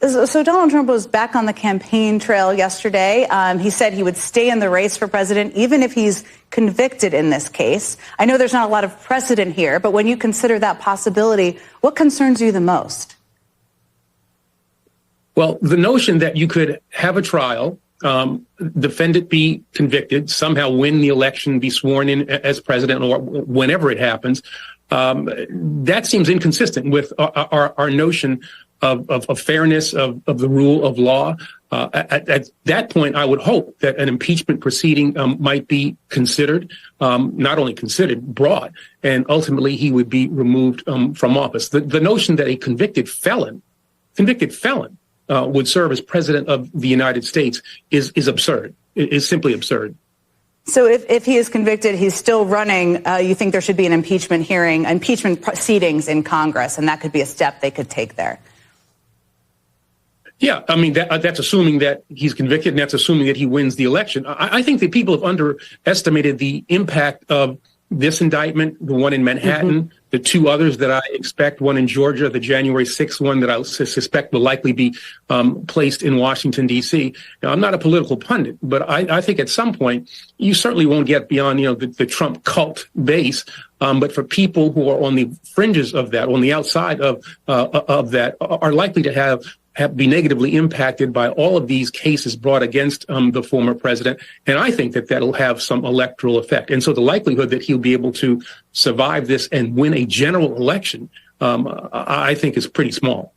So Donald Trump was back on the campaign trail yesterday. He said he would stay in the race for president even if he's convicted in this case. I know there's not a lot of precedent here, but when you consider that possibility, what concerns you the most? Well, the notion that you could have a trial, defendant be convicted, somehow win the election, be sworn in as president, or whenever it happens, that seems inconsistent with our notion of fairness, of the rule of law. At that point, I would hope that an impeachment proceeding might be considered, not only considered, brought, and ultimately he would be removed from office. The notion that a convicted felon would serve as president of the United States is absurd. It is simply absurd. So if he is convicted, he's still running. You think there should be an impeachment hearing, impeachment proceedings in Congress, and that could be a step they could take there. Yeah, I mean, that's assuming that he's convicted, and that's assuming that he wins the election. I think that people have underestimated the impact of this indictment, the one in Manhattan, the two others that I expect, one in Georgia, the January 6th one that I suspect will likely be placed in Washington, D.C. Now, I'm not a political pundit, but I think at some point you certainly won't get beyond, the Trump cult base. But for people who are on the fringes of that, on the outside of that, are likely to be negatively impacted by all of these cases brought against the former president. And I think that that'll have some electoral effect. And so the likelihood that he'll be able to survive this and win a general election, I think is pretty small.